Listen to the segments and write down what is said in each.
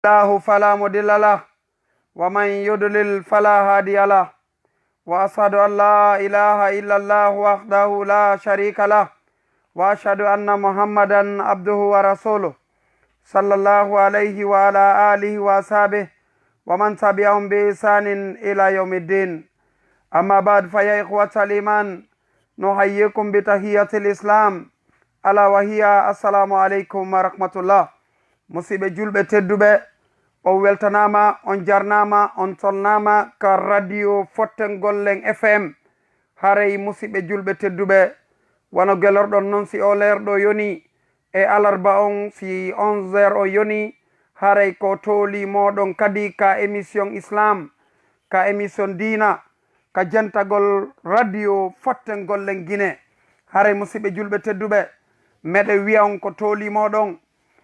الله فلا مضل له ومن يضلل فلا هادي له وأشهد أن لا إله إلا الله وحده لا شريك له وأشهد أن محمدا عبده ورسوله صلى الله عليه وعلى آله وأصحابه ومن تبعهم بإحسان إلى يوم الدين. أما بعد فيا إخوة الإيمان نحييكم بتحية الإسلام ألا وهي السلام عليكم ورحمة الله. musidɓe julɓe tedduɓe o weltanama on jarnama on tolnama ka radio fotten gollen fm haray musidɓe julɓe tedduɓe wano gelorɗon noon si o lerɗo yoni e alarba on si 11h o yoni haray ko tooli moɗon kadi ka émission islam ka émission dina ka jantagol radio fotten gollen guine haray musidɓe julɓe tedduɓe meɗe wiya on ko tooli moɗon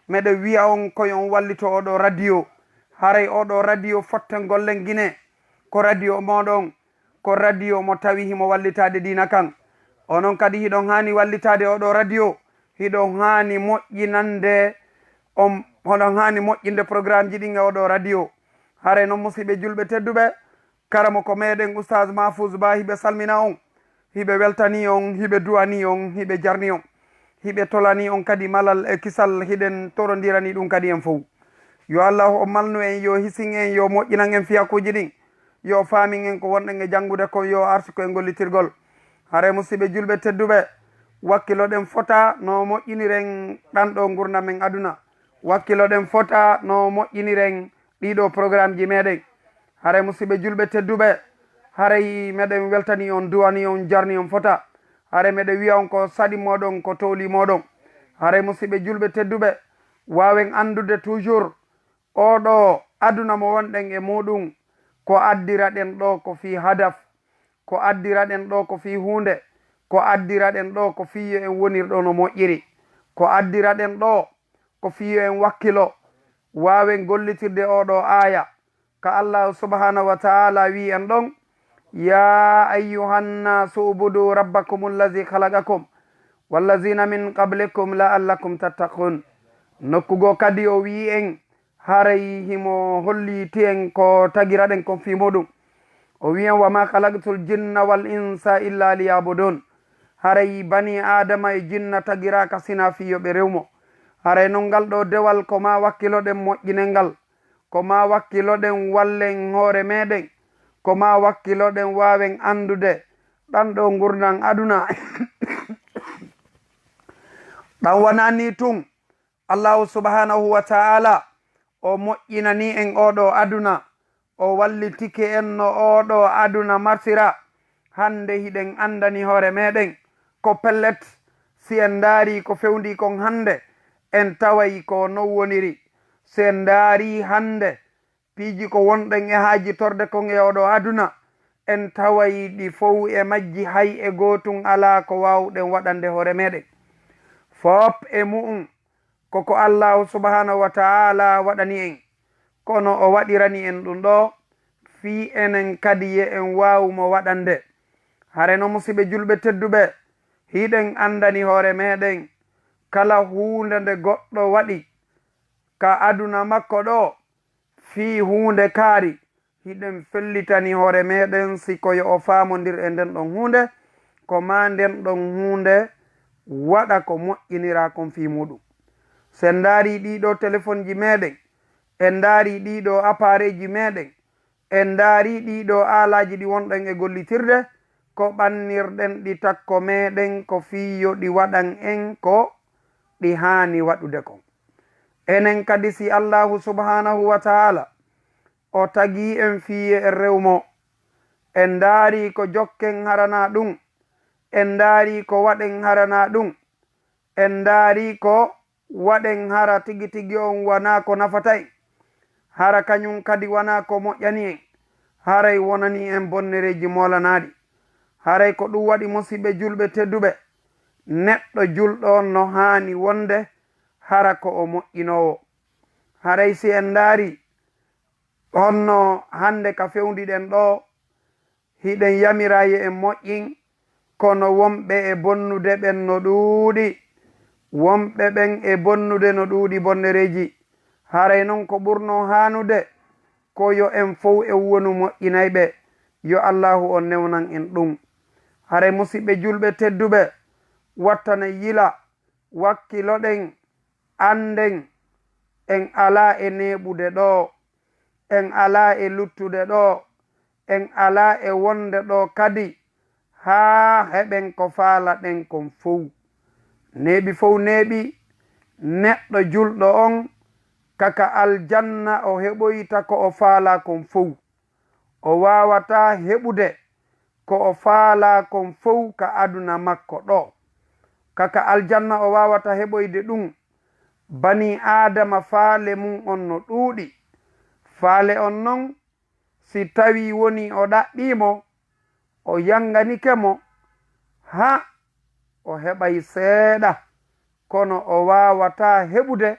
meɗe wiya on koyon wallito oɗo radio haray oɗo radio fotten gollen guine ko radio moɗon ko radio mo tawi himo wallitade dina kan onon kadi hiɗon hani wallitade oɗo radio hiɗon hani moƴƴinande on hoɗon hani moƴƴinde programme ji ɗin e oɗo radio haray noon musidɓe julɓe tedduɓe karamo ko meɗen oustage Mahfouz Ba hiɓe salmina on hiɓe weltani on hiɓe duwani on hiɓe jarni on hiɓe tolani on kadi malal e kisal hiɗen torondirani ɗum kadi en fof. Yo allahu o malnu en, yo hisin en, yo moƴƴinan en fiyakuji ɗin, yo faamin en ko wonɗen e janngude ko, yo arti ko e gollitirgol. Hare musidɓe julɓe tedduɓe, wakkiloɗen fota no moƴƴiniren ɗanɗo gurdam men aduna, wakkiloɗen fota no moƴƴiniren ɗiɗo programme ji meɗen. Hare musidɓe julɓe tedduɓe, haray meɗen weltani on, duwani on, jarni on fota. hare meɗe wiya on ko saɗi moɗon ko towli moɗon. hare musidɓe julɓe tedduɓe, wawen andude toujours oɗo aduna mo wonɗen e muɗum ko addiraɗen ɗo ko fi hadaf, ko addiraɗen ɗo ko fi hunde, ko addiraɗen ɗo ko fiyo en wonirɗo no moƴƴiri, ko addiraɗen ɗo ko fiyo en wakkilo wawen gollitirde oɗo aya ka Allah subhanahu wa ta'ala wi en ɗon ya ayyuhannasu ubudu rabbakum allazi khalaqakum wallazina min qablikum la'allakum tattaqun. nokkugo kadi o wi en haray himo holliti en ko tagiraɗen kon fi muɗum. o wi en wama khalaqtul jinna wal insa illa liyabudun. haray bani adama e jinna tagiraka sina fiyoɓe rewmo. haray non ngal ɗo dewal ko ma wakkiloɗen moƴƴinel ngal, ko ma wakkiloɗen wallen hoore meɗen, ko ma wakkiloɗen wawen andude ɗan ɗo gurdan aduna ɗan wonani tun allahu subhanahu wa ta'ala o moƴƴinani en oɗo aduna, o wallitike en no oɗo aduna martira. hande hiɗen andani hoore meɗen ko pellet si en daari ko fewndi kon hande en taway ko non woniri. si en daari hande piiji ko wonɗen e haaji torde kon e oɗo aduna en taway ɗi fof e majji hay e gotum ala ko wawɗen waɗande hoore meɗen. fop e mu'um koko allahu subhanahu wa ta'ala waɗani en, kono o waɗirani en ɗum ɗo fi enen kadi ye en wawmo waɗande. hare no musidɓe julɓe tedduɓe, hiɗen andani hoore meɗen kala hunde nde goɗɗo waɗi ka aduna makko ɗo fi hunde kaari, hiɗen fellitani hoore meɗen sikoyo o famodir e nden ɗon hunde, ko ma nden ɗon hunde waɗa ko moƴƴinira kon fi muɗum. sen daari ɗiɗo téléphone ji meɗen, en daari ɗiɗo appareil ji meɗen, en daari ɗiɗo alaji ɗi wonɗen e gollitirde, ko ɓannirɗen ɗi takko meɗen ko fiyo ɗi waɗan en ko ɗi hani waɗude kon. enen kadi si allahu subhanahu wa ta'ala o tagi en fiye e rewmo, en daari ko jokken harana ɗum, en daari ko waɗen harana ɗum, en daari ko waɗen hara tigi tigi on wana ko nafatay, hara kañum kadi wana ko moƴƴani en, haray wonani en bonnereji molanaɗi. haray ko ɗum waɗi musidɓe julɓe tedduɓe, neɗɗo julɗo no hani wonde hara ko o moƴƴinowo. haray si en daari honno hande ka fewdiɗen ɗo hiɗen yamirayi en moƴƴin, kono wonɓe e bonnude ɓen no ɗuuɗi, wonɓe ɓen e bonnude no ɗuuɗi bonnereji. haray noon ko ɓurno hanude ko yo en fof en wonu moƴƴinayɓe yo allahu o newnan en ɗum. haray musidɓe julɓe tedduɓe, wattana yila wakkiloɗen anden en ala e neɓude ɗo, en ala e luttude ɗo, en ala e wonde ɗo kadi haa heɓen ko faalaɗen kon fof. neeɓi fof neeɓi neɗɗo julɗo on kaka aljanna o heɓoyta ko o faala kon fof. o wawata heɓude ko o faala kon fof ka aduna makko ɗo. kaka aljanna o wawata heɓoyde ɗum bani adama faale mum on no ɗuuɗi. faale on non si tawi woni o ɗaɓɓimo o yanganike mo ha o heɓay seeɗa, kono o wawata heɓude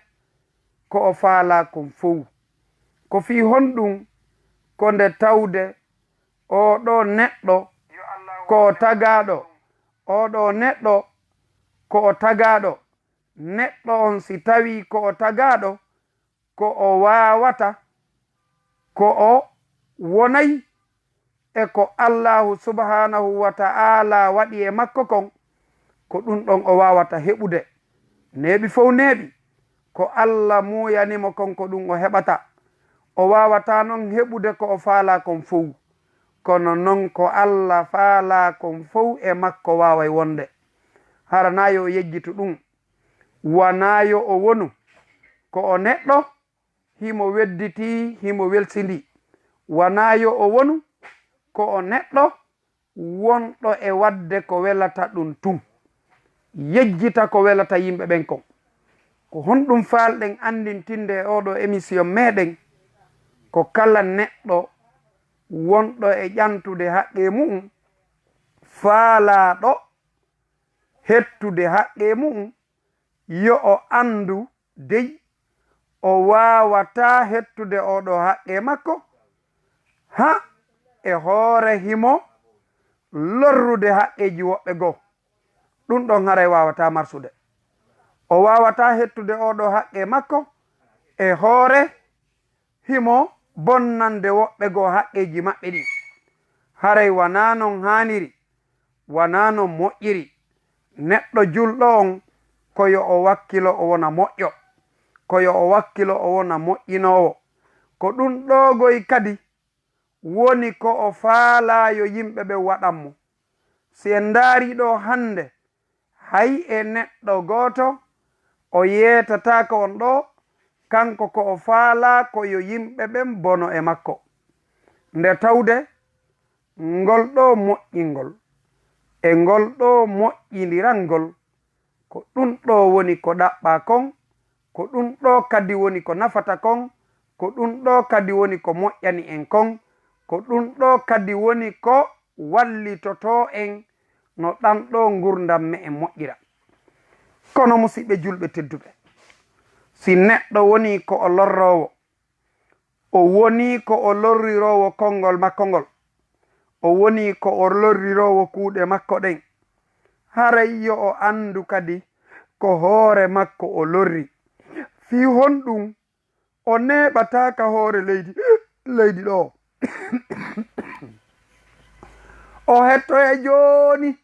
ko o faala kon fof. ko fi honɗum ko nde tawde oɗo neɗɗo ko o tagaɗo, oɗo neɗɗo ko o tagaɗo. neɗɗo on si tawi ko o tagaɗo ko o wawata ko o wonay e ko allahu subhanahu wa ta'ala waɗi e makko kon, ko ɗum ɗon o wawata heɓude. neeɓi fof neeɓi ko allah muyanimo kon ko ɗum o heɓata. o wawata noon heɓude ko o faala kon fof, kono noon ko allah faala kon fof e makko waway wonde. haranayo o yejjitu ɗum, wanayo o wonu ko o neɗɗo himo wedditi himo welsidi. wanayo o wonu ko o neɗɗo wonɗo e wadde ko welata ɗum tun, yejjita ko welata yimɓe ɓen kon. ko honɗum falɗen andintinde e oɗo émission meɗen ko kala neɗɗo wonɗo e ƴantude haqqe mum faalaɗo hettude haqqe mum yo o andu dey o wawata hettude oɗo haqqe makko ha e hoore himo lorrude haqqeji woɓɓe goo. ɗum ɗon haray wawata marsude. o wawata hettude oɗo haqqe makko e hoore himo bonnande woɓɓe goo haqqeji maɓɓe ɗi. haray wana non haniri, wana non moƴƴiri. neɗɗo julɗo on koyo o wakkilo o wona moƴƴo, koyo o wakkilo o wona moƴƴinowo. ko ɗum ɗogoy kadi woni ko o faalayo yimɓe ɓe waɗanmo. si en daari ɗo hande hay e neɗɗo goto o yeetatako on ɗo kanko ko o faala koyo yimɓe ɓen bono e makko. nde tawde ngol ɗo moƴƴingol e ngol ɗo moƴƴindirangol ko ɗum ɗo woni ko ɗaɓɓa kon, ko ɗum ɗo kadi woni ko nafata kon, ko ɗum ɗo kadi woni ko moƴƴani en kon, ko ɗum ɗo kadi woni ko wallitoto en no ɗan ɗo gurdam me en moƴƴira. kono musidɓe julɓe tedduɓe, si neɗɗo woni ko o lorrowo, o woni ko o lorrirowo konngol makko ngol, o woni ko o lorrirowo kuuɗe makko ɗen, haray yo o andu kadi ko hoore makko o lorri. fi honɗum o neɓataka hoore leydi ɗo o hetto e joni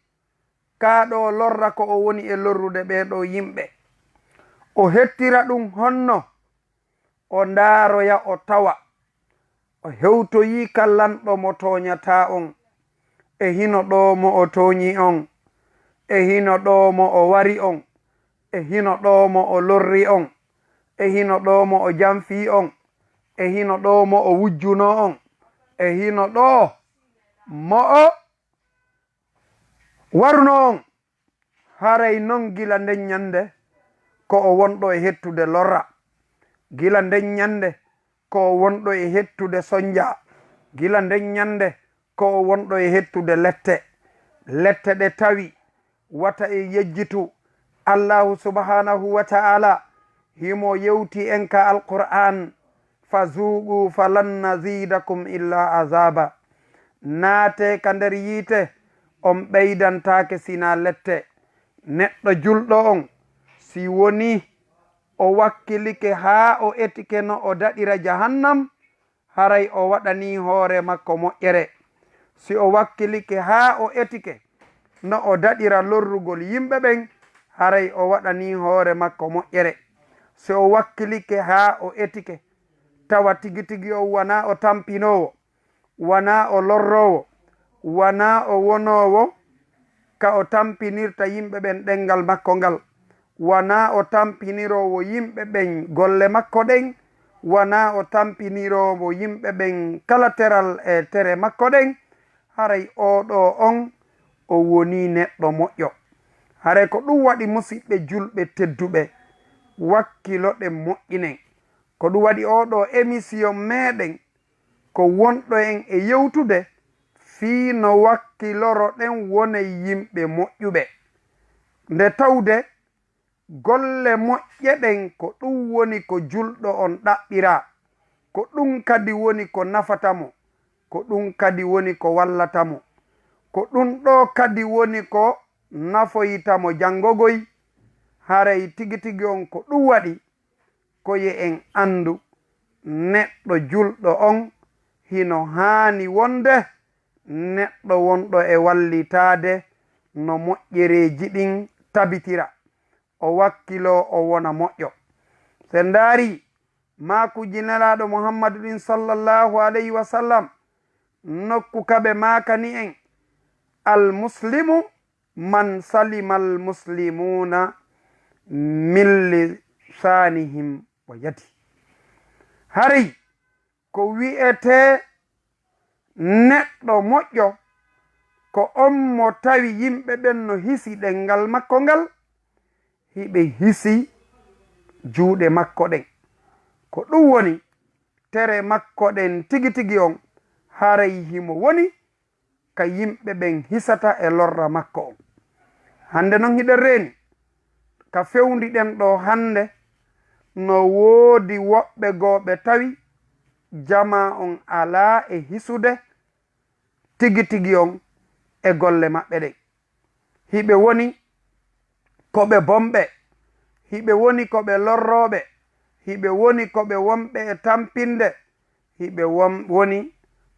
kaɗo lorra ko o woni e lorrude ɓeɗo yimɓe. o hettira ɗum honno o ndaaroya o tawa o hewtoyi kallanɗo mo toñata on, e hino ɗo mo o toñi on, e hino ɗo mo o wari on, e hino ɗo mo o lorri on, e hino ɗo mo o jamfi on, e hino ɗo mo o wujjuno on, e hino ɗo mo o waruno on. haray non gila nden ñande ko o wonɗo e hettude lorra, gila nden ñande ko o wonɗo e hettude soñja, gila nden ñande ko o wonɗo e hettude lette ɗe tawi wata e yejjitu allahu subhanahu wa ta'ala himo yewti en ka alqur'an fazuqu falan nazidakum illa azaba. naate ka nder yiite on ɓeydantake sina lette. neɗɗo julɗo on si woni o wakkilike haa o etike no o daɗira jahannam, haray o waɗani hoore makko moƴƴere. si o wakkilike haa o etike no o daɗira lorrugol yimɓe ɓen, haray o waɗani hoore makko moƴƴere. si o wakkilike haa o etike tawa tigi tigi o wona o tampinowo, wona o lorrowo, wona o wonowo ka o tampinirta yimɓe ɓen ɗengal makko ngal, wona o tampinirowo yimɓe ɓen golle makko ɗen, wona o tampinirowo yimɓe ɓen kala teral e tere makko ɗen, haray oɗo on o woni neɗɗo moƴƴo. haray ko ɗum waɗi musidɓe julɓe tedduɓe wakkiloɗen moƴƴinen, ko ɗum waɗi oɗo émission meɗen ko wonɗo en e yewtude fii no wakkiloro ɗen wone yimɓe moƴƴuɓe, nde tawde golle moƴƴe ɗen ko ɗum woni ko julɗo on ɗaɓɓira, ko ɗum kadi woni ko nafatamo, ko ɗum kadi woni ko wallatamo, ko ɗum ɗo kadi woni ko nafoyitamo jangogoy. haray tigi tigi on ko ɗum waɗi koye en andu neɗɗo julɗo on hino haani wonde neɗɗo wonɗo e wallitade no moƴƴereji ɗin tabitira, o wakkilo o wona moƴƴo. sen ndaari maakuji nelaɗo muhammadu ɗin sallallahu alayhi wa sallam nokku kaɓe makani en, almuslimu man salima almuslimuna min lisanihim wa yadi. haray ko wi'ete neɗɗo moƴƴo ko on mo tawi yimɓe ɓen no hisi ɗengal makko ngal, hiɓe hisi juuɗe makko ɗen, ko ɗum woni tere makko ɗen tigi tigi on, haray himo woni ka yimɓe ɓen hisata e lorra makko on. hande noon hiɗen reeni ka fewndiɗen ɗo hande no woodi woɓɓe gooɓe tawi jama on ala e hisude tigi tigi on e golle maɓɓe ɗen. hiɓe woni koɓe bomɓe, hiɓe woni koɓe lorroɓe, hiɓe woni koɓe wonɓe e tampinde, hiɓe woni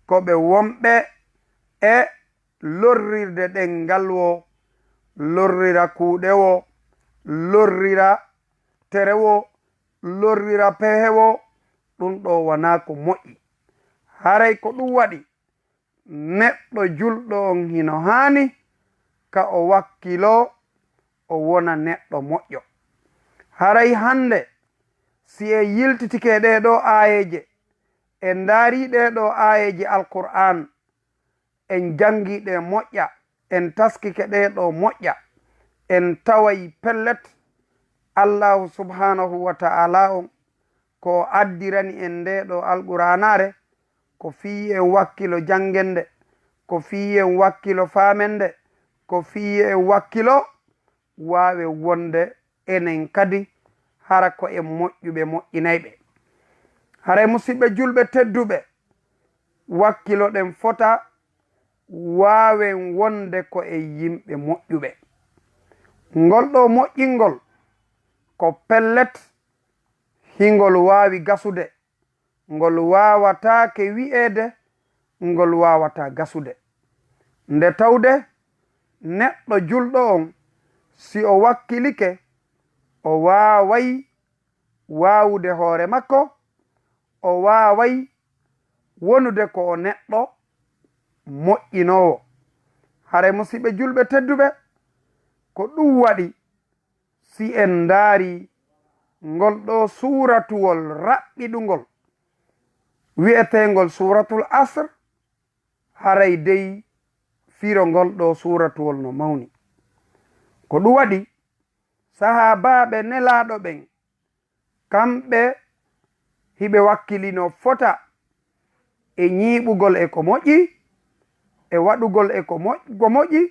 koɓe wonɓe e lorrirde ɗengal wo, lorrira kuuɗe wo, lorrira tere wo, lorrira pehe wo. ɗum ɗo wona ko moƴƴi. haray ko ɗum waɗi neɗɗo julɗo on hino haani ka o wakkilo o wona neɗɗo moƴƴo. haray hande si e yiltitike ɗe ɗo ayeje, en ndaari ɗe ɗo ayeje alqur'an, en jangiɗe moƴƴa, en taskike ɗe ɗo moƴƴa, en taway pellet allahu subhanahu wa ta'ala on ko addirani en nde ɗo alqur'anare, ko fii en wakkilo jangende, ko fii en wakkilo famende, ko fii en wakkilo waawe wonde enen kadi hara ko en moƴƴuɓe moƴƴinayɓe. haray musidɓe julɓe tedduɓe, wakkilo ɗen fota waawen wonde ko e yimɓe moƴƴuɓe. ngol ɗo moƴƴingol ko pellet hingol waawi gasude, ngol waawataake wi'eede ngol waawata gasude, nde tawde neɗɗo julɗo on si o wakkilike o waaway waawude hoore makko, o waaway wonude ko o neɗɗo moƴƴinoowo. hare musidɓe julɓe tedduɓe, ko ɗum waɗi si en ndaari ngol ɗo suuratuwol raɓɓiɗungol wi'etengol suratul asr, haray dey firo ngol ɗo suuratuwol no mawni. ko ɗum waɗi sahabaɓe nelaɗo ɓen kamɓe hiɓe wakkilino fota e ñiiɓugol e ko moƴƴi, e waɗugol e ko moƴƴi,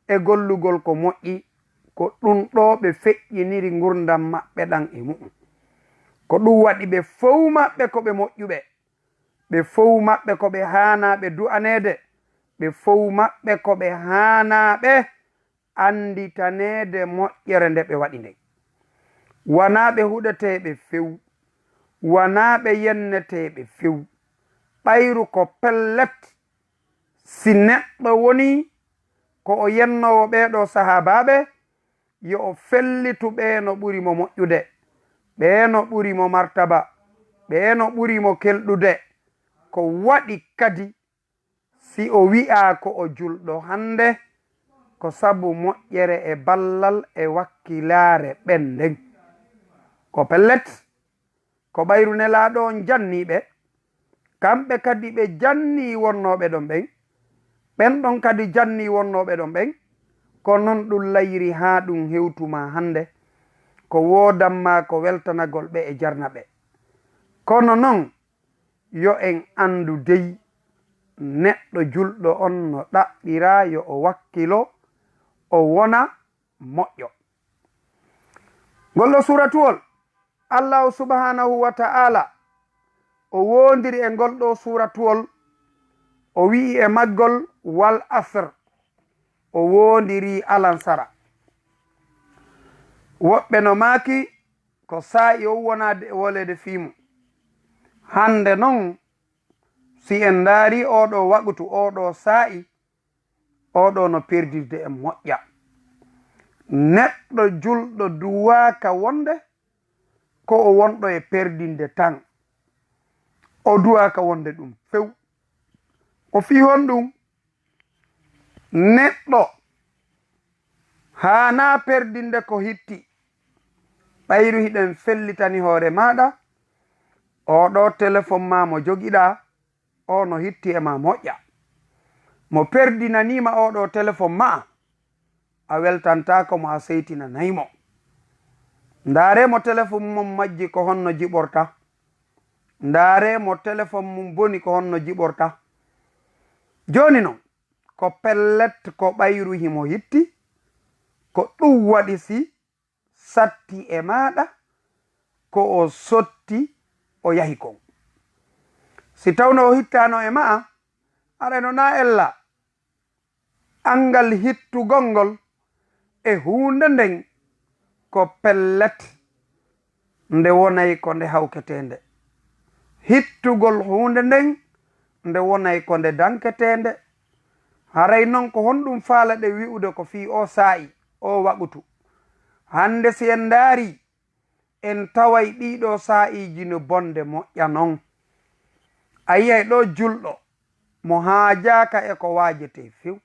e gollugol ko moƴƴi. ko ɗum ɗo ɓe feƴƴiniri gurdam maɓɓe ɗan e mu'um. ko ɗum waɗi ɓe fow maɓɓe ko ɓe moƴƴuɓe, ɓe fow maɓɓe ko ɓe haanaɓe du'anede, ɓe fow maɓɓe ko ɓe haanaɓe anditanede moƴƴere nde ɓe waɗi nden. wonaa ɓe huɗeteeɓe few, wonaa ɓe yenneteeɓe few. ɓayru ko pellet. si neɗɗo woni ko o yennowo ɓeeɗo sahaabaaɓe, yo o fellitu ɓeeno ɓuri mo moƴƴude, ɓeeno ɓuri mo martaba, ɓeeno ɓuri mo kelɗude. ko waɗi kadi si o wi'a ko o julɗo hannde, ko sabu moƴƴere e ballal e wakkilaare ɓenden. ko pellet ko ɓayru nelaaɗo on janniiɓe, kamɓe kadi ɓe janni wonnooɓe ɗon ɓen, ɓen ɗon kadi janni wonnooɓe ɗon ɓen. ko non ɗum layri haa ɗum hewtuma hannde, ko woodanma ko weltanagol ɓe e jarna ɓe. kono non yo en anndu dey neɗɗo julɗo on no ɗaɓɓira yo o wakkilo, o wona moƴƴo. ngolɗo suratuwol allahu subhanahu wa ta'ala o wondiri e ngolɗo suratuwol, o wi'i e maggol wal asr, o wondiri alansara. woɓɓe no maaki ko saa'i o wonade e wolede fiimu. hande non si en ndaari oɗo waɓutu, oɗo saa'i, oɗo no perdirde e moƴƴa. neɗɗo julɗo duwaka wonde ko o wonɗo e perdinde tan, o duwaka wonde ɗum few. ko fi hon ɗum neɗɗo hana perdinde ko hitti. ɓayru hiɗen fellitani hoore maɗa, oɗo téléphone ma mo jogiɗa o no hitti e ma moƴƴa. mo perdinanima oɗo téléphone ma, a weltantako mo a seytinanaymo. ndaare mo téléphone mum majji ko honno jiɓorta, ndaare mo téléphone mum boni ko honno jiɓorta. joni non ko pellet ko ɓayru himo hitti, ko ɗum waɗi si satti e maɗa, ko o sotti o yahi kon. si tawno o hittano e ma'a, areno na ella angal hittugol ngol e hunde nden ko pellet nde wonay ko nde hawketende. hittugol hunde nden nde wonay ko nde danketende. haray non ko honɗum faala ɗe wi'ude ko fi o saa'i, o waɓutu. hande si en ndaari en taway ɗiɗo saa'iji no bonde moƴƴa non. a yiyay ɗo julɗo mo haajaka e ko waajete few,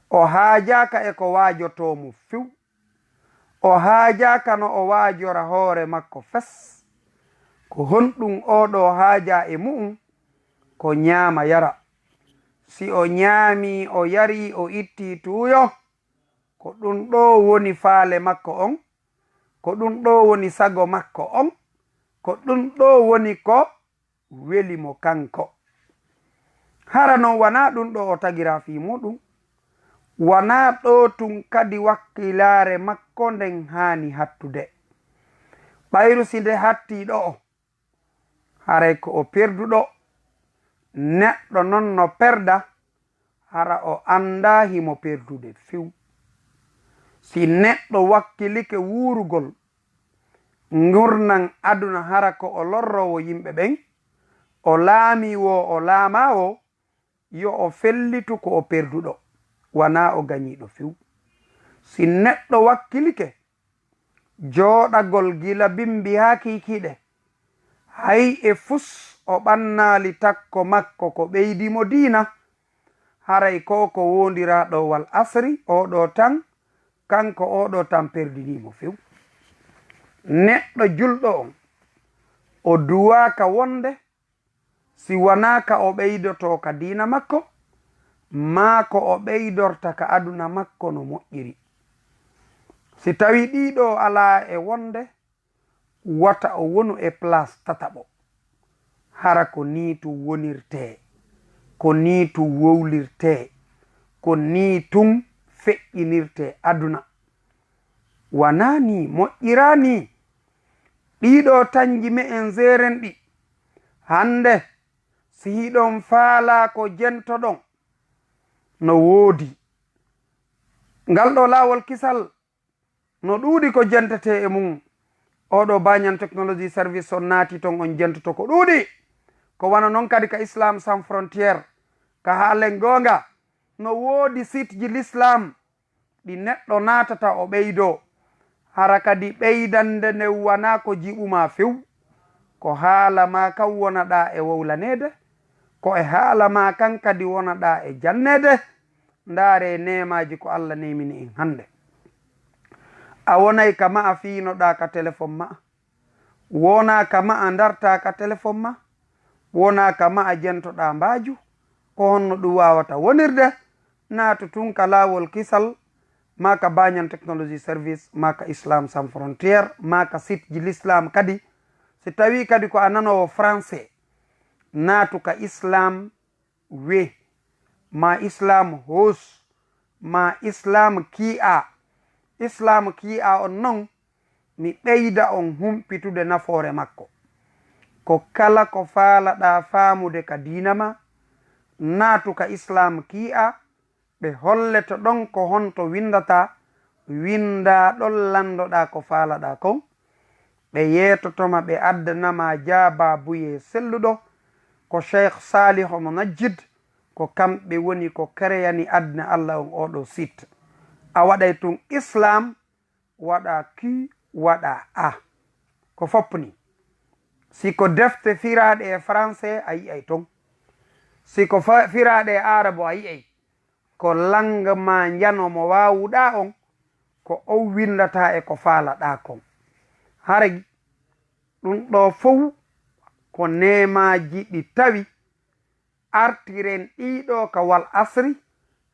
o haajaka e ko waajotomo few, o haajaka no o waajora hoore makko fes. ko honɗum oɗo haaja e mu'um ko ñaama yara. si o ñaami, o yari, o itti tuuyo, ko ɗum ɗo woni faale makko on, ko ɗum ɗo woni sago makko on, ko ɗum ɗo woni ko weli mo kanko. hara non wana ɗum ɗo o tagira fi muɗum, wana ɗo tun kadi wakkilaare makko nden hani hattude. ɓayru si nde hatti ɗo, haray ko o perduɗo. neɗɗo non no perda, hara o anda himo perdude few. si neɗɗo wakkilike wuurugol gurnan aduna, hara ko o lorrowo yimɓe ɓen, o laami wo, o laamawo, yo o fellitu ko o perduɗo, wana o gañiɗo few. si neɗɗo wakkilike jooɗagol gila bimbi ha kikiɗe, hay e fus o ɓannali takko makko ko ɓeydimo diina, haray ko wondiraɗo wal asri, oɗo tan kanko oɗo tan perdinimo few. neɗɗo julɗo on o duwaka wonde si wana ka o ɓeydoto ka diina makko, ma ko o ɓeydorta ka aduna makko no moƴƴiri. si tawi ɗiɗo ala e wonde, wata o wonu e place tataɓo. hara ko ni tun wonirte, ko ni tun wowlirte, ko ni tun feƴƴinirte aduna. wana ni moƴƴirani. ɗiɗo tanji me en zeren ɗi hande si hiɗon faala ko jentoɗon no woodi. ngal ɗo laawol kisal no ɗuuɗi ko jentete e mum, oɗo Banyan Technology Service on naati ton on jentoto ko ɗuuɗi ko wana noon kadi ka Islam sans frontiére ka haalen gonga no woodi site ji l'islam ɗi neɗɗo natata o ɓeydo hara kadi ɓeydande nde wana ko jiɓuma few ko haala ma kan wonaɗa e wowlanede ko e haala ma kan kadi wonaɗa e jannede ndaare nemaji ko Allah nemini en hande a wonay ka ma a fiinoɗa ka téléphone ma wona ka ma a darta ka téléphone ma wona ka ma a jentoɗa mbaju ko honno ɗum wawata wonirde naatu tun ka laawol kisal maka Banyan Technology Service maka Islam sans frontiére maka site ji l'islam kadi si tawi kadi ko a nanowo français naatu ka Islam we ma Islam hos ma Islam ki'a Islam ki'a on non mi ɓeyda on humpitude nafoore makko ko kala ko faalaɗa faamude ka diina ma naatu ka Islam ki'a ɓe holleto ɗon ko honto windata winda ɗon landoɗa ko faalaɗa kon ɓe yeetotoma ɓe addanama jaaba buye selluɗo ko Cheikh Salih omo Najjid ko kamɓe woni ko kereyani adna Allah on oɗo site a waɗay tun Islam waɗa Q waɗa A ko foppni siko defte firaɗe e français a yi'ay ton siko firaɗe e arabo a yi'ay ko langa ma janomo wawuɗa on ko o windata e ko faalaɗa kon haray ɗum ɗo fof ko nemaji ɗi tawi artiren ɗiɗo ka wal asri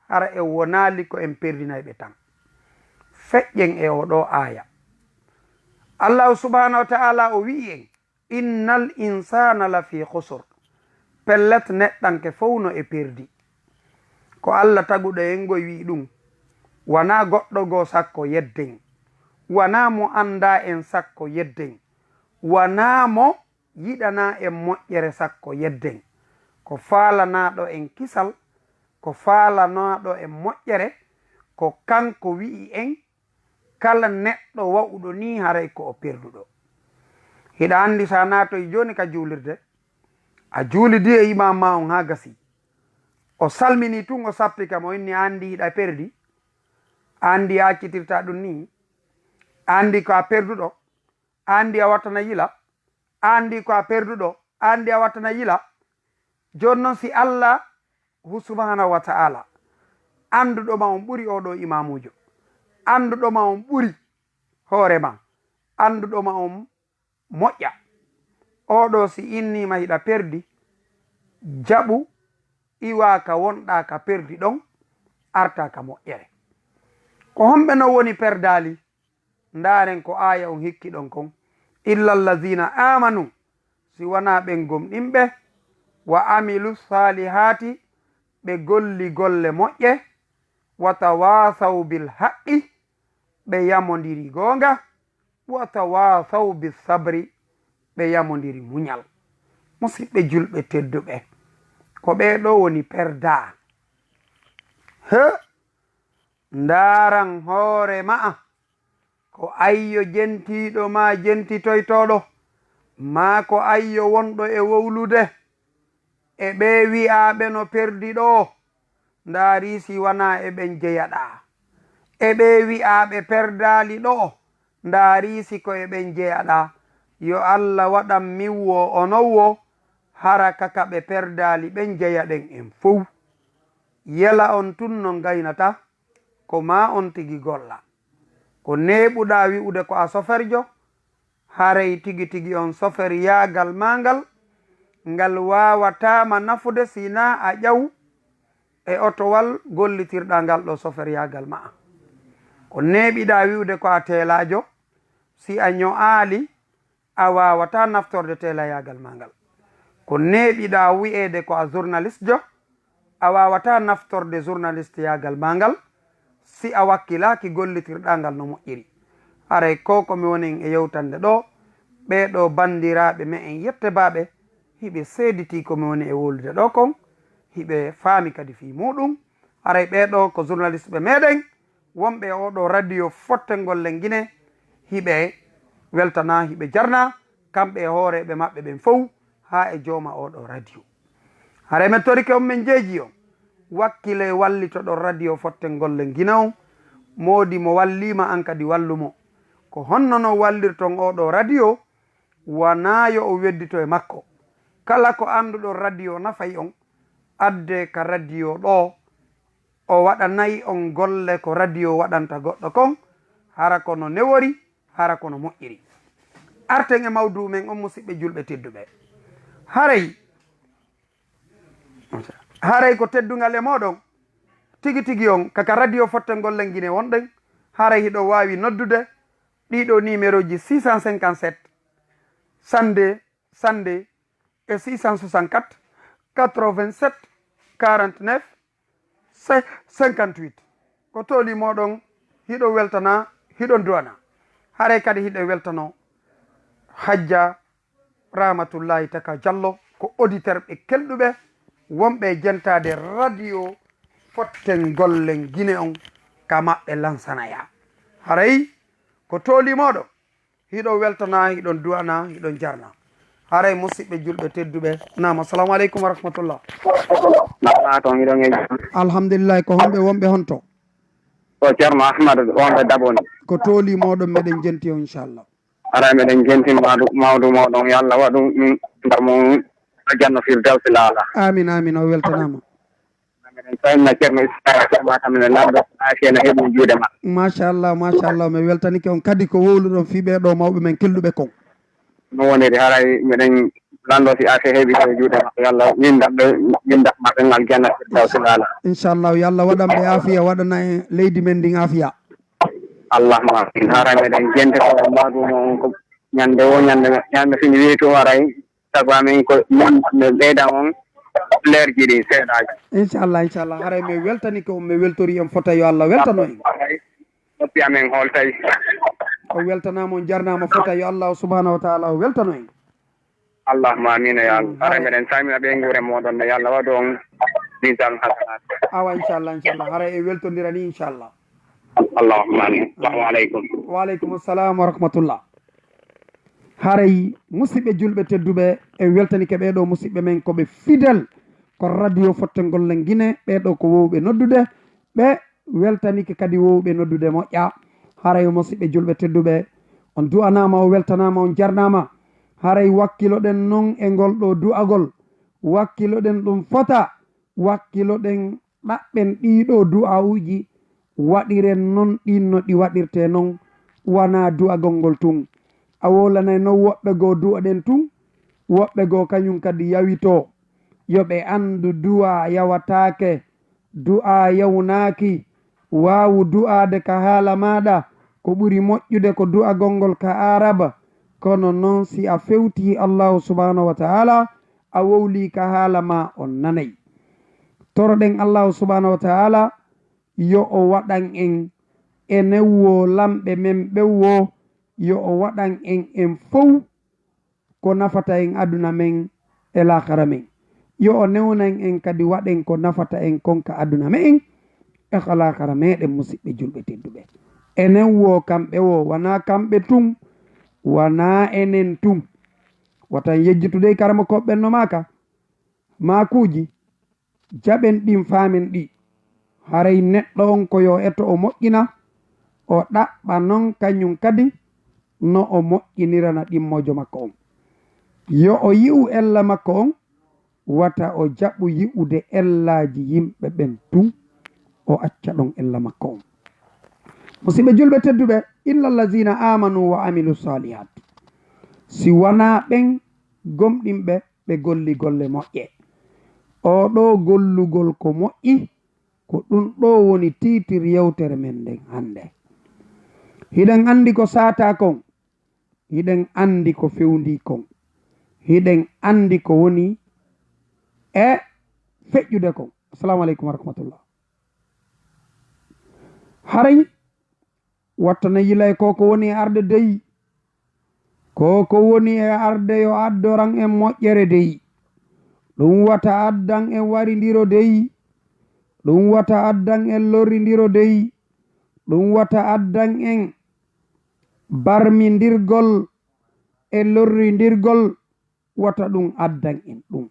hara e wonali ko en perdinayɓe tan feƴƴen e oɗo aya Allah subhanahu wa ta'ala o wi'i en innal insana lafi khusr pellet neɗɗanke fof no e perdi ko Allah taguɗo en goy wi ɗum wana goɗɗo go sakko yedden wana mo anda en sakko yedden wana mo yiɗana en moƴƴere sakko yedden ko faalanaɗo en kisal ko faalanaɗo en moƴƴere ko kanko wi'i en kala neɗɗo wa'uɗo ni haray ko o perduɗo hiɗa andi sa natoy joni ka juulirde a juulidi e imam ma on ha gasi o salmini tun o sappika mo inni andi hiɗa perdi andi a accitirta ɗum ni andi ko a perduɗo andi a wattana yila andi ko a perduɗo andi a wattana yila joni noon si Allah subhanahu wa ta'ala anduɗoma on ɓuri oɗo imamujo anduɗoma on ɓuri hoorema anduɗoma on moƴƴa oɗo si innima hiɗa perdi jaɓu iwa ka wonɗa ka perdi ɗon arta ka moƴƴere ko homɓe no woni perdali ndaren ko aya on hikki ɗon kon illa allazina amanu si wona ɓen gomɗinɓe wa amilu salihati ɓe golli golle moƴƴe wa tawasaw bil haqqi ɓe yamodiri gonga wa tawasaw bis sabri ɓe yamodiri muñal musidɓe julɓe tedduɓe ko ɓeɗo woni perda he ndaran hoore ma'a ko ayyo jentiɗo ma jentitoytoɗo ma ko ayyo wonɗo e wowlude e ɓe wi'aɓe no perdi ɗo ndaari si wana e ɓen jeyaɗa e ɓe wi'aɓe perdali ɗo ndaari si ko e ɓen jeyaɗa yo Allah waɗan miwwo ononwo hara kaka ɓe perdali ɓen jeyaɗen en fof yela on tun no gaynata ko ma on tigi golla ko neɓuɗa wi'ude ko a soferjo haray tigi tigi on sofer yaagal ma ngal wawatama nafude sina a ƴaw e otowal gollitirɗa ngal ɗo sofer yaagal ma ko neɓiɗa wi'ude ko a telajo si a ño'ali a wawata naftorde tela yaagal ma ngal ko neɓiɗa wi'ede ko a journaliste jo a wawata naftorde journaliste yaagal ma ngal si a wakkilaki gollitirɗa ngal no moƴƴiri haray ko komi wonin e yewtande ɗo ɓeɗo bandiraɓe me en yettebaɓe hiɓe seediti komi woni e wolude ɗo kon hiɓe faami kadi fi muɗum haray ɓeɗo ko journaliste ɓe meɗen wonɓe oɗo radio fottengol le guine hiɓe weltana hiɓe jarna kamɓe e hooreɓe maɓɓe ɓen fof ha e jooma oɗo radio. hare min torike on min jeeji on wakkile wallitoɗon radio fotten golle gina on moodi mo wallima an kadi wallumo ko honno no wallirton oɗo radio wanayo o weddito e makko. kala ko anduɗon radio nafay on adde ka radio ɗo o waɗanayi on golle ko radio waɗanta goɗɗo kon hara kono newori hara kono moƴƴiri. arten e mawdu men on musidɓe julɓe tedduɓe. haray ko teddugal e moɗon tigi tigi on kaka radio fotten gollen guine wonɗen haray hiɗo wawi noddude ɗiɗo numéro ji 657 sande e 664 87 49 58 ko tooli moɗon hiɗo weltana hiɗon duwana. haray kadi hiɗo weltano hajja rahmatullahi taka diallo ko auditeur ɓe kelɗuɓe wonɓe jentade radio fotten gollen guine on ka maɓɓe lansanaya. haray ko tooli moɗon hiɗo weltana hiɗon duwana hiɗon jarna. haray musidɓe julɓe tedduɓe nam assalamu aleykum wa rahmatullah. alhamdulillahi ko honɓe wonɓe honto ko ceerno ahmad wonɓe daboni ko tooli moɗon meɗen jenti o inchallah. ara meɗen jenti mawdu moɗon yo Allah waɗu ndar mo janno firdawsi laala. amin amin o weltanama. meɗen sayna ceerno isma tamine lamɗo afiyene heɓi juude ma. machallah mi weltanike on kadi ko wowluɗon fiɓeɗo mawɓe men kelluɓe kon. no woniri haray meɗen lando si afe heeɓi ko juuɗe maɓɓe yo Allah windat maɓɓe ngal janna firdawsi laala. inchallahu yo Allah waɗanɓe afiya waɗana e leydi men ndin afiya. allahuma amin. haray meɗen jente ko mbaɗuno on ko ñande o ñande fini weeto haray sago amin ko mi ɓeyda on leerji ɗi seeɗaji. inchallah haray mi weltanike on mi weltori en fota yo Allah weltano en. noppi amen hol tawi o weltanama on jarnama fota yo Allah subhanahu wa taala o weltano en. allahuma amina ya Allah. haray meɗen samina ɓe guure moɗon ne yo Allah waɗu on misal hasanat. awa inchallah haray e weltodira ni inchallah. allahuma amin. assalamu aleykum. waaleykum assalam wa rahmatullah. haray musidɓe julɓe tedduɓe e weltanike ɓeɗo musidɓe men koɓe fidèle ko radio fotten gollen guine ɓeɗo ko wowɓe noddude ɓe weltanike kadi wowɓe noddude moƴƴa. haray musidɓe julɓe tedduɓe on du'anama o weltanama on jarnama. haray wakkiloɗen noon e ngol ɗo du'agol wakkiloɗen ɗum fota wakkiloɗen ɗaɓɓen ɗiɗo du'auji waɗiren noon ɗinno ɗi waɗirte noon wona du'agol ngol tun a wolanay noon woɓɓe goo du'aɗen tun woɓɓe goo kañum kadi yawito yoɓe andu du'a yawatake du'a yawnaki wawu du'ade ka haala maɗa ko ɓuri moƴƴude ko du'agol ngol ka araba kono noon si a fewti allahu subhanahu wa taala a wowli ka haala ma on nanay. toroɗen allahu subhanahu wa taala yo o waɗan en e newwo lamɓe men ɓewwo yo o waɗan en fof ko nafata en aduna men e lahara men. yo o newnan en kadi waɗen ko nafata en konka aduna men e ko lahara meɗen musidɓe julɓe tedduɓe. enen wo kamɓe wo wona kamɓe tun wona enen tun watan yejjitude karama koɓɓenno maka makuji jaɓen ɗin famen ɗi haray neɗɗo on ko yo eto o moƴƴina o ɗaɓɓa noon kañum kadi no o moƴƴinirana ɗimmojo makko on. yo o yi'u ella makko on wata o jaɓu yi'ude ellaji yimɓe ɓen tun o acca ɗon ella makko on. musidɓe julɓe tedduɓe illa allazina amanu wa amilu salihat si wona ɓen gomɗinɓe ɓe golli golle moƴƴe. oɗo gollugol ko moƴƴi ko ɗum ɗo woni titir yewtere men nden hande. hiɗen andi ko sata kon hiɗen andi ko fewndi kon hiɗen andi ko woni e feƴƴude kon. assalamu aleykum wa rahmatullah. haray wattana yilay koko woni e arde deyi koko woni e arde yo addoran en moƴƴere deyi ɗum wata addan en waridiro deyi ɗum wata addan en lorridiro deyi ɗum wata addan en barmindirgol e lorrindirgol wata ɗum addan en ɗum.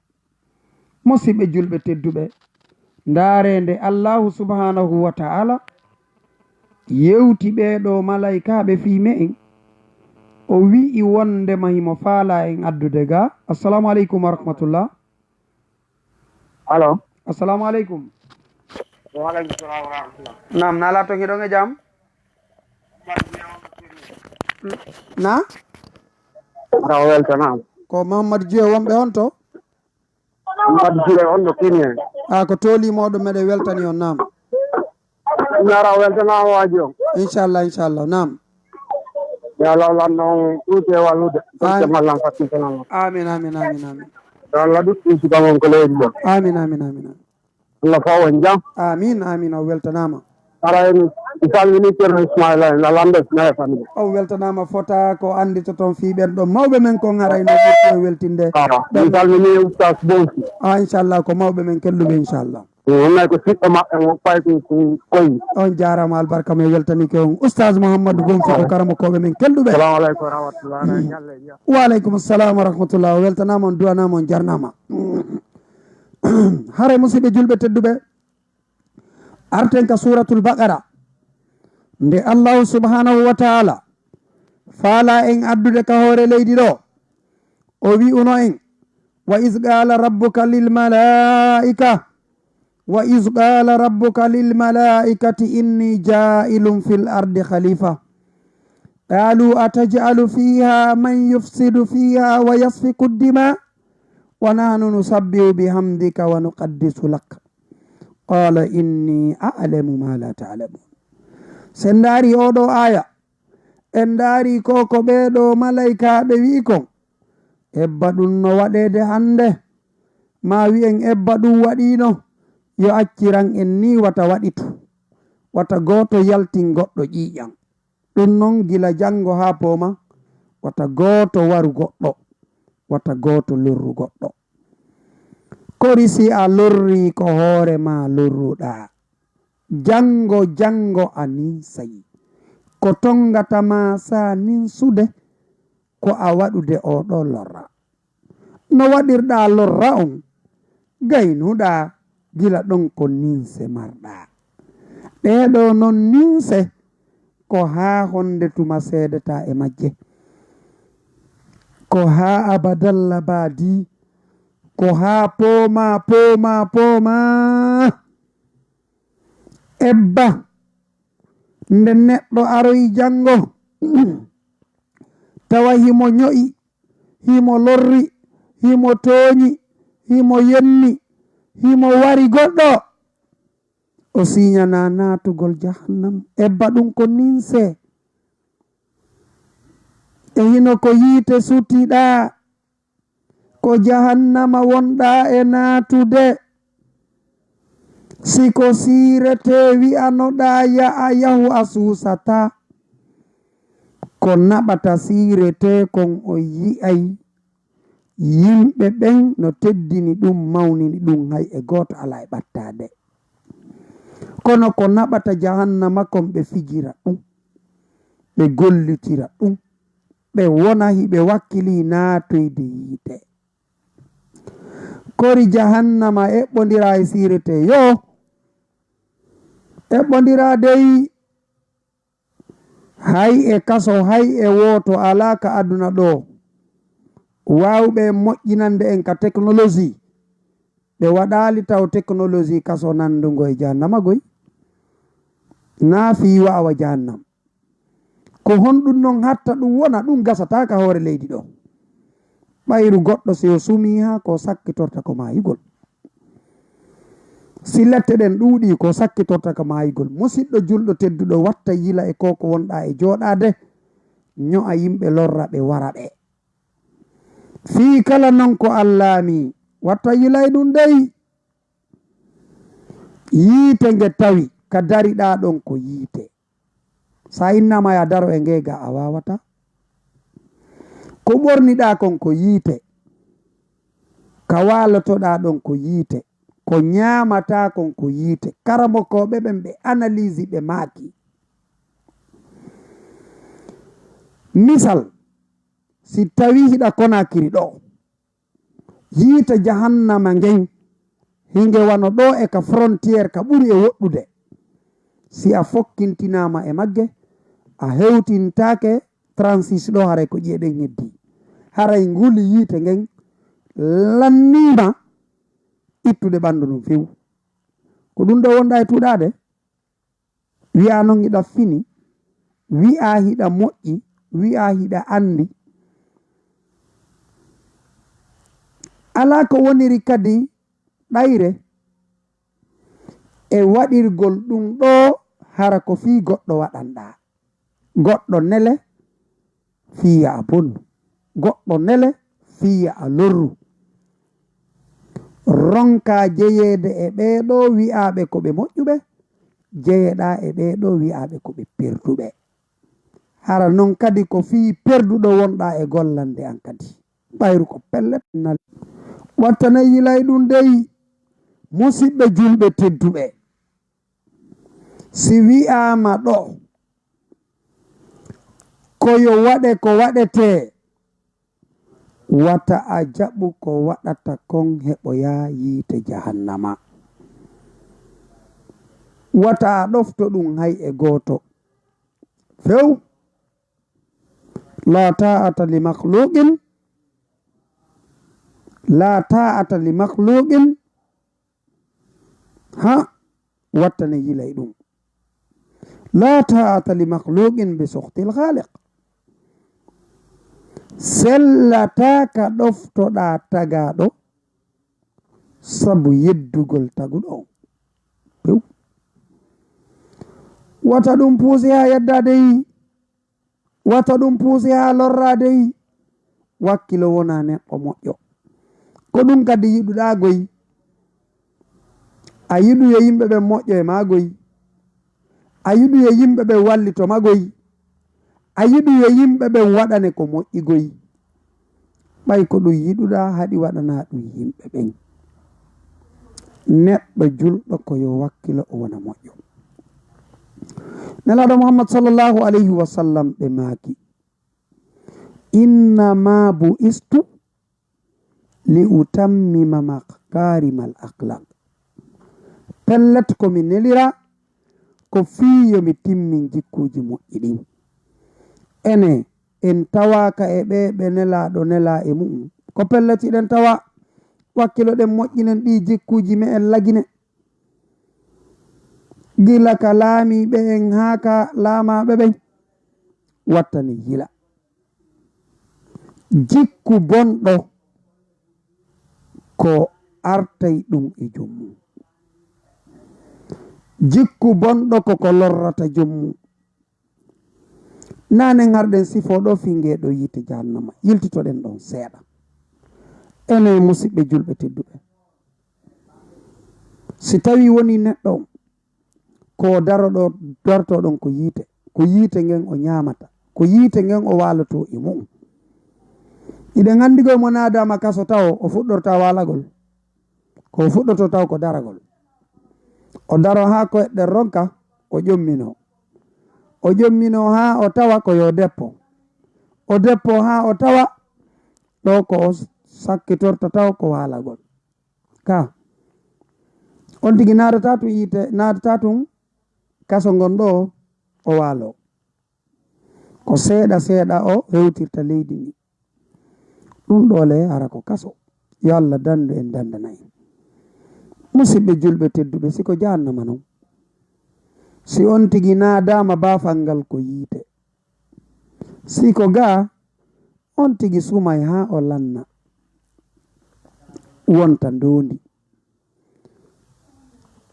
Musidɓe julɓe tedduɓe, ndaarende Allahu subhanahu wa ta'ala yewti ɓeeɗo malaikaɓe fiime en, o wi'i wondema himo faala en addude ga. Assalamu aleykum wa rahmatullah. Alo. Assalamu aleykum. Waaleykum salam wa rahmatullah. Nam nala to ngiɗon e jam na Raw weltanama ko Mahamadou Dioye wonɓe on to Mamadou Dioye on no kini en ko tolimoɗo meɗe weltani on. Nam raw weltanama waji on inchallah nam yo Allah lanno ɓuuti e wallude ɓurte mallam fattitanama. amin yo Allah ɗuɗɗi sukamon ko leydi ɗo. amin Allah fawo en jam. amin o weltanama. ara en salmini ceerno Ismaila en lalandes naye famille o weltanama fota ko andita toon fiɓen ɗo mawɓe men ko garayno ɓurti e weltinde. en salmini oustas Bonsi. inchallah ko mawɓe men kelluɓe inchallah. wonnay ko siɗɗo maɓɓe mo fayti ko koyi. on jarama albarka me weltanike on oustaz Mouhamadou Bonsi ko karama koɓe men kelluɓe. salamu aleykum wa rahmatullah. ñalle jam. waaleykum salam wa rahmatullah. o weltanama on duwanama on jarnama. hare musidɓe julɓe tedduɓe, arten ka suratul baqara nde Allahu subhanahu wa ta'ala faala en addude ka hoore leydi ɗo, o wi'uno en wa is qala rabbuka lil malaikati inni ja'ilun fil ardi khalifa qalu ataj'alu fiha man yufsidu fiha wa yasfiku ad-dima wa nahnu nusabbihu bihamdika wa nuqaddisu lak qala inni a'lamu ma la ta'lamun. sen ndaari oɗo aya en ndaari ko ɓeeɗo malaikaɓe wi kon ebba ɗum no waɗede hande, ma wi'en ebba ɗum waɗino yo acciran en ni wata waɗitu, wata goto yaltin goɗɗo ƴiƴan. ɗum noon gila janngo ha poma wata goto waru goɗɗo, wata goto lorru goɗɗo. kori si a lorri ko hoore ma lorruɗa, jango a ninsayi ko tongata ma sa ninsude ko a waɗude oɗo lorra. no waɗirɗa lorra on gaynuɗa gila ɗon ko ninse marɗa. ɗeɗo non ninse ko ha honde tuma seedata e majje, ko ha abadalla baadi, ko ha pooma ebba nde neɗɗo aroyi jango tawa himo ño'i, himo lorri, himo tooñi, himo yenni, himo wari goɗɗo, o siñana natugol jahannam. ebba ɗum ko ninse e hino ko yiite sutiɗa, ko jahannama wonɗa e natude. siko sirete wi'anoɗa yahu a susata, ko naɓata sirete kon o yi'ay yimɓe ɓen no teddini ɗum mawnini ɗum hay e goto ala e ɓattade. kono ko naɓata jahannama kon ɓe fijira ɗum, ɓe gollitira ɗum, ɓe wona hiɓe wakkili natoyde yiite. kori jahannama eɓɓodira e sirete yo eɓɓodira dey hay e kaso, hay e woto ala ka aduna ɗo wawɓe moƴƴinande en ka technologie ɓe waɗali taw technologie kaso nandugo e jahannama goy na fi wawa jahannam. ko honɗum noon hatta ɗum wona ɗum gasata ka hoore leydi ɗo. ɓayru goɗɗo si o sumi ha ko sakkitorta ko mayigol, si lette ɗen ɗuuɗi ko sakkitorta ko mayigol. musidɗo julɗo tedduɗo watta yila e koko wonɗa e joɗade, ño'a yimɓe lorra ɓe wara ɓe fi kala non ko allami watta yila e ɗum dey. yiite nge tawi ka dariɗa ɗon ko yiite, sa innama ya daro e ngega a wawata. ko ɓorniɗa kon ko yiite, ka walotoɗa ɗon ko yiite, ko ñamata kon ko yiite. karamokoɓe ɓen ɓe analyse ɓe maaki misal si tawi hiɗa Konakiri ɗo yiite jahannama ngen hinge wano ɗo e ka frontiére ka ɓuri e woɗɗude si a fokkintinama e magge a hewtintake 36 ɗo haray ko ƴeeɗen heddi haray nguli yiite ngen lannima ittude ɓandu ɗum few ko ɗum ɗo wonɗa e tuɗade wi'a noon hiɗa fini wi'a hiɗa moƴƴi wi'a hiɗa andi ala ko woniri kadi ɗayre e waɗirgol ɗum ɗo hara ko fii goɗɗo waɗanɗa goɗɗo nele fiya a bonnu goɗɗo nele fiya a lorru ronka jeyeede e ɓeeɗo wi'aɓe ko ɓe moƴƴuɓe jeyeɗa e ɓeeɗo wi'aɓe ko ɓe perduɓe hara noon kadi ko fii perduɗo wonɗa e gollande an kadi ɓayru ko pellet nal wattana yilay ɗum dey musidɓe julɓe tedduɓe si wi'ama ɗo koyo waɗe ko waɗete wata a jaɓu ko waɗata kon heɓoya yiite jahannama wata a ɗofto ɗum hay e gooto few la ta'ata li makhluqin la ta'ata li makhluqin ha wattane yilay ɗum la ta'ata li makhluqin bi sukhtil khaliq sellataka ɗoftoɗa tagaɗo sabu yeddugol taguɗo pew wata ɗum puusi ha yeddadeyi wata ɗum puusi ha lorradeyi wakkilo wona neɗɗo moƴƴo ko ɗum kadi yiɗuɗa goyi a yiɗu yo yimɓe ɓe moƴƴo e magoyi a yiɗu yo yimɓe ɓe wallito magoyi a yiɗu yo yimɓe ɓe waɗane ko moƴƴi goyi ɓay ko ɗum yiɗuɗa haɗi waɗana ɗum yimɓe ɓen neɗɗo julɗo ko yo wakkilo o wona moƴƴo nelaɗo Muhammad sallllahu alayhi wa sallam ɓe maaki innama bu'istu li utammima makarimal akhlaq pellet komi nelira ko fiyomi timmin jikkuji moƴƴi ɗin ene en tawaka e ɓe ɓe nelaɗo nela e mu'um ko pelletiɗen tawa wakkilo ɗen moƴƴinen ɗi jikkuji me en lagine gila ka laamiɓe en haa ka laamaɓe ɓen wattani yila jikku bonɗo ko artay ɗum e jommum jikku bonɗo koko lorrata jommum nanen harɗen sifo ɗo fingeɗo yiite jahannama yiltitoɗen ɗon seeɗa ene musidɓe julɓe tedduɓe si tawi woni neɗɗo ko daroɗo dortoɗon ko yiite ngen o ñamata ko yiite ngen o waloto e mum iɗen andi koye mo nadama kaso taw o fuɗɗorta walagol ko fuɗɗoto taw ko daragol o daro ha koyeɗen ronka o ƴommino ha o tawa ko yo deppo o deppo ha o tawa ɗo ko o sakkitorta taw ko walagol ka on tigi nadata tu yiite nadata tun kaso gon ɗo o waalo ko seeɗa seeɗa o hewtirta leydi ndi ɗum ɗole ara ko kaso yo Allah dandu en dandanayi musidɓe julɓe tedduɓe siko jahannama non si on tigi nadama bafal ngal ko yiite siko ga on tigi sumay ha o lanna wonta ndondi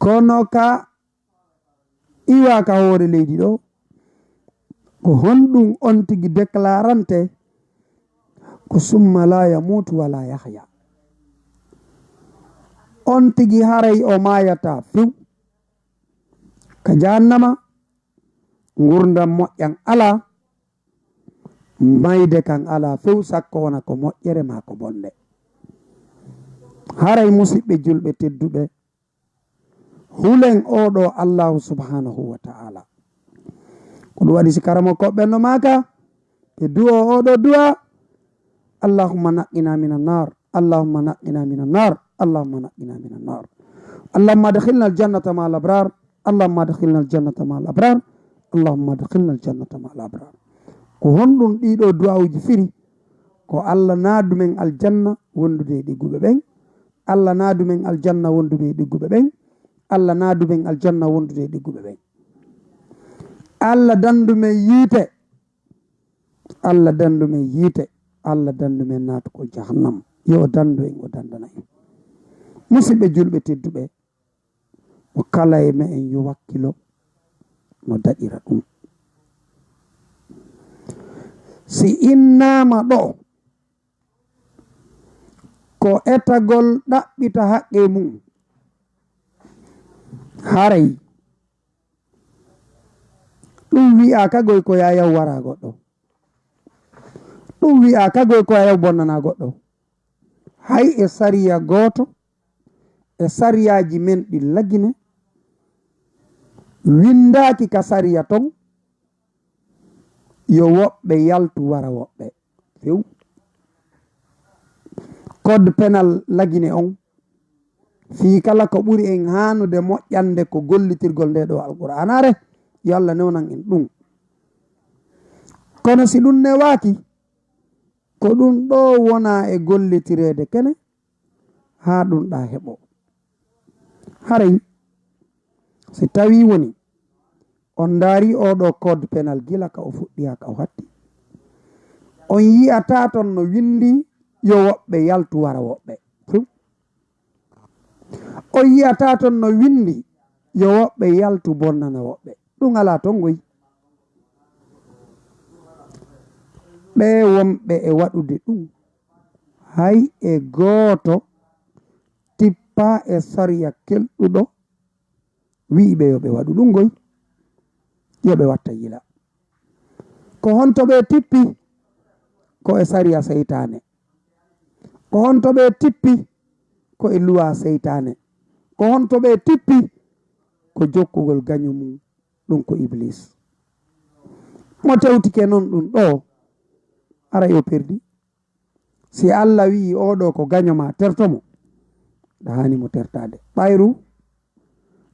kono ka iwaka hoore leydi ɗo ko honɗum on tigi déclarante ko summa la yamutu wala yahya on tigi haray o mayata few ka jahannama gurdam moƴƴan ala mayde kan ala few sakko wona ko moƴƴere ma ko bonde haray musidɓe julɓe tedduɓe hulen oɗo allahu subhanahu wa ta'ala ko ɗum waɗi si karamo koɓɓenno maka e du'o oɗo du'a allahumma naqqina min annar allahumma naqqina min annar allahumma naqqina min annar allahumma adkhilna aljannata ma al abrar allahumma adkhilna aljannata ma al abrar allahumma adkhilna aljannata ma al abrar ko honɗum ɗiɗo du'awuji firi ko allah naadumen aljanna wondude e ɗigguɓe ɓen allah naadumen aljanna wondude e ɗigguɓe ɓen allah naadumen aljanna wondude e ɗigguɓe ɓen allah dandumen yiite allah dandumen yiite allah dandumen naatuko jahannam yo dandu en o dandana en musidɓe julɓe tedduɓe o kala e me en yo wakkilo no daɗira ɗum si innama ɗo ko etagol ɗaɓɓita haqqe mum haray ɗum wi'a kagoy ko yayaw wara goɗɗo ɗum wi'a kagoy ko yayaw bonnana goɗɗo hay e sariya gooto e sariyaji men ɗi lagine windaki ka sariya ton yo woɓɓe yaltu wara woɓɓe few code pénal lagine on fii kala ko ɓuri en hanude moƴƴande ko gollitirgol nde ɗo alqur'anare yo Allah newnan en ɗum kono si ɗum newaki ko ɗum ɗo wona e gollitirede kene ha ɗum ɗa heɓo haray si tawi woni on daari oɗo code pénal gila ka o fuɗɗi ha ka o hatti on yiyata ton no windi yo woɓɓe yaltu wara woɓɓe on yiyata ton no windi yo woɓɓe yaltu bonnana woɓɓe ɗum ala ton goy ɓe wonɓe e waɗude ɗum hay e gooto tippa e sariya kelɗuɗo wiɓe yo ɓe waɗu ɗum goy yo ɓe watta yila ko honto ɓe tippi ko e sariya seytane ko honto ɓe tippi ko e luwa seytane ko honto ɓe tippi ko jokkugol gaño mum ɗum ko iblis mo tewtike noon ɗum ɗo ara yo perdi si Allah wi oɗo ko gaño ma tertomo ɗa hani mo tertade ɓayru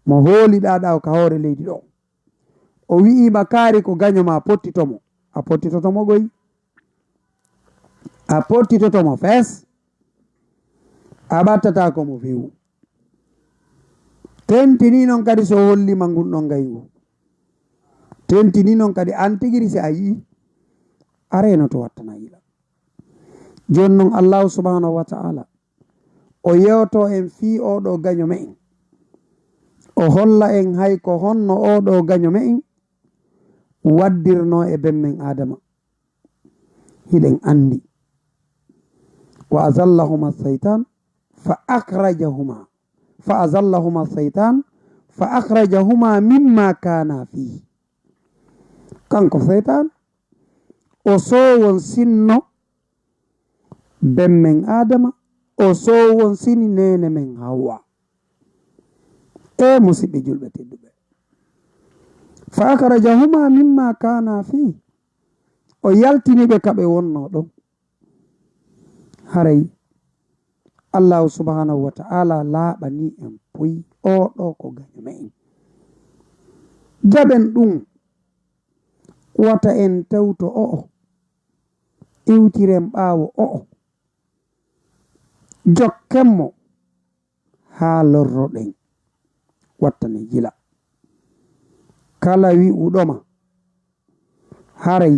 mo hooliɗaɗa ka hoore leydi ɗo o wi'ima kaari ko gaño ma pottitomo a pottitotomo goy a pottitotomo fees a ɓattata komo fewu tentini noon kadi so hollima ngun ɗon gaygu tentini noon kadi an tigiri si a yii areno to wattana yila joni noon allahu subhanahu wa ta'ala o yewto en fii oɗo gaño me en o holla en hay ko honno oɗo gaño me en waddirno e bemmen adama hiɗen andi wa azallahuma seytan fa akhrajahuma mimma kana fihi kanko seytan o sowon sinno bemmen adama o sowon sini nene men Hawwa e musidɓe julɓe tedduɓe fa akhrajahuma mimma kana fihi o yaltiniɓe kaɓe wonno ɗon haray allahu subhanahu wa ta'ala laaɓani en poyi oɗo ko gaño me en jaɓen ɗum wata en tewto o'o iwtiren ɓaawo o'o jokkenmo haa lorroɗen wattane jila kala wi'uɗoma haray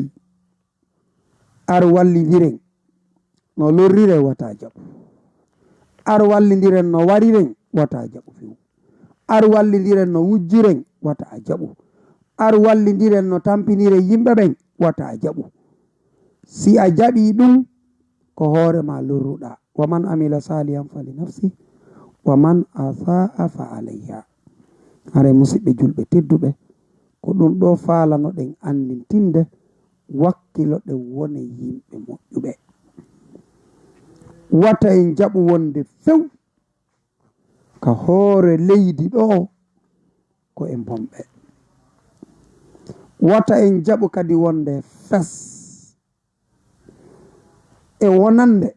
ar wallidiren no lorriren wata jaɓu ar wallidiren no wariren wata jaɓu few ar wallidiren no wujjiren wata jaɓu ar wallidiren no tampiniren yimɓe ɓen wata jaɓu si a jaɓi ɗum ko hoorema lorruɗa wa man amila salihan fali nafsi wa man asaa fa alayha hare musidɓe julɓe tedduɓe ko ɗum ɗo faalano ɗen andintinde wakkilo ɗen wone yimɓe moƴƴuɓe wata en jaɓu wonde few ka hoore leydi ɗo ko en bomɓe wata en jaɓu kadi wonde fes e wonande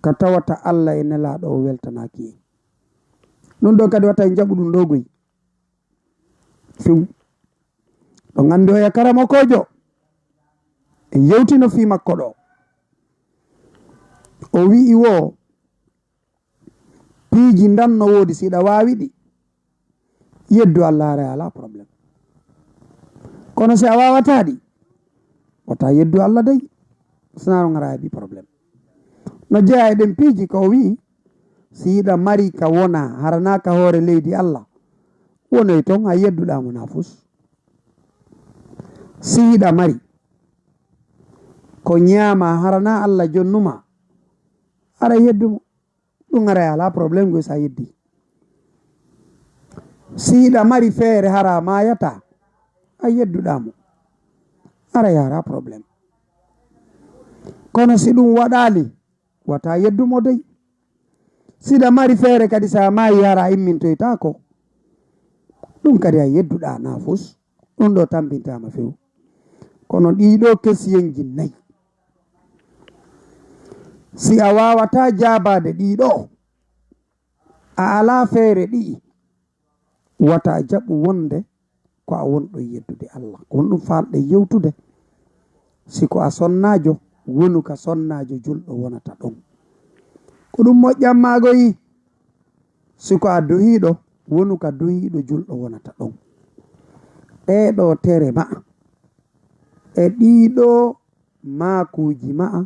ka tawata Allah e nelaɗo o weltanaki en ɗum ɗo kadi watta e jaɓu ɗum ɗo goyi few ɗo gandi o yakara makojo e yewtino fi makko ɗo o wi'i wo piiji dan no woodi siɗa wawi ɗi yeddu Allah ara ala probléme kono si a wawata ɗi wata yeddu Allah dey sinano gara heɓi probléme no jeeya e ɗen piiji ko wi'i si yiɗa mari ka wona harana ka hoore leydi Allah wonoy toon ha yedduɗamo nafus si yiɗa mari ko ñaama harana Allah jonnuma ara yeddumo ɗum ara ala probléme goy sa yeddi si yiɗa mari feere hara mayata a yedduɗamo ara yara probléme kono si ɗum waɗali wata yeddumo dey siɗa mari feere kadi sa mayi hara immintoytako ɗum kadi a yedduɗa nafus ɗum ɗo tampintama few kono ɗiɗo kesiyenji nayyi si a wawata jabade ɗiɗo a ala feere ɗi'i wata jaɓu wonde ko a wonɗo yeddude Allah ko wonɗum falɗe yewtude siko a sonnajo wonu ka sonnajo julɗo wonata ɗon ko ɗum moƴƴammagoyi siko a duhiɗo wonu ka duhiɗo julɗo wonata ɗon ɗeɗo tere ma'a e ɗiɗo makuji ma'a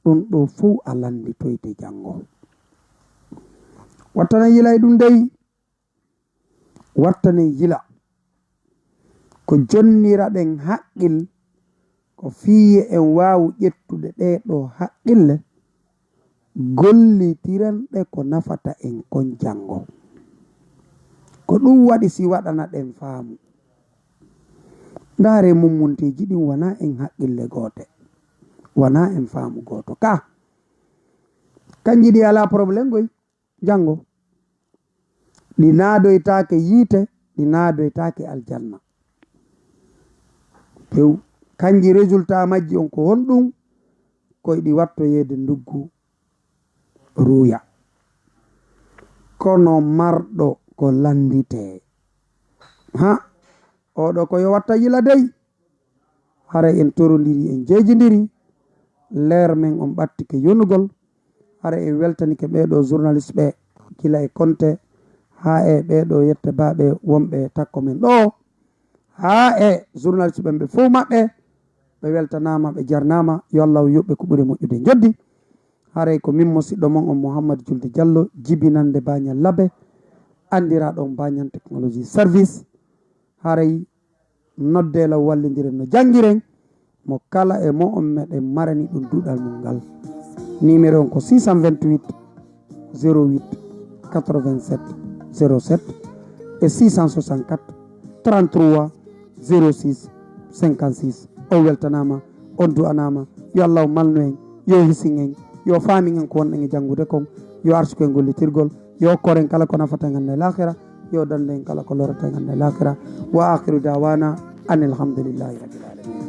ɗum ɗo fuu a landitoyde janngo wattana yila e ɗum dey wattane yila ko jonniraɗen haqqil ko fiye en wawu ƴettude ɗeɗo haqqille gollitiranɗe ko nafata en kon janngo ko ɗum waɗi si waɗana ɗen faamu ndaare mummunteji ɗin wona en haqqille goote wona en faamu gooto ka kanji ɗi ala probléme goy janngo ɗi naadoytaake yiite ɗi naadoytaake aljanna tew kanji résultat majji on ko honɗum koye ɗi wattoyeede nduggu ruuya kono marɗo ko landite ha oɗo ko yo watta yila dey hara en torodiri en jeejidiri leer men on ɓattike yonugol hara en weltanike ɓeɗo journaliste ɓe gila e konte ha e ɓeɗo yette baɓe wonɓe takko men ɗo ha e journaliste ɓe fof maɓɓe ɓe weltanama ɓe jarnama yo Allah yoɓɓe ko ɓuuri moƴƴude joddi haray ko min musidɗo mon on Mouhamadou Julde Diallo jibinande Bagnal Labbe andiraɗon Bagnal technologie service haray noddela wallidiren no jangguiren mo kala e mo on meɗen marani ɗum duuɗal mum ngal numéro on ko 628 08 87 07 et 664 33 06 56 o weltanama on du'anama yo Allah malnu en yo hisin en yo faami en ko wonɗen e janngude kon yo arsu koye gollitirgol yo koren kala ko nafata en hannde l'ahira yo dande en kala ko lorata en hannde l'ahira wa akhiru dawana an alhamdulillahi rabbil alamin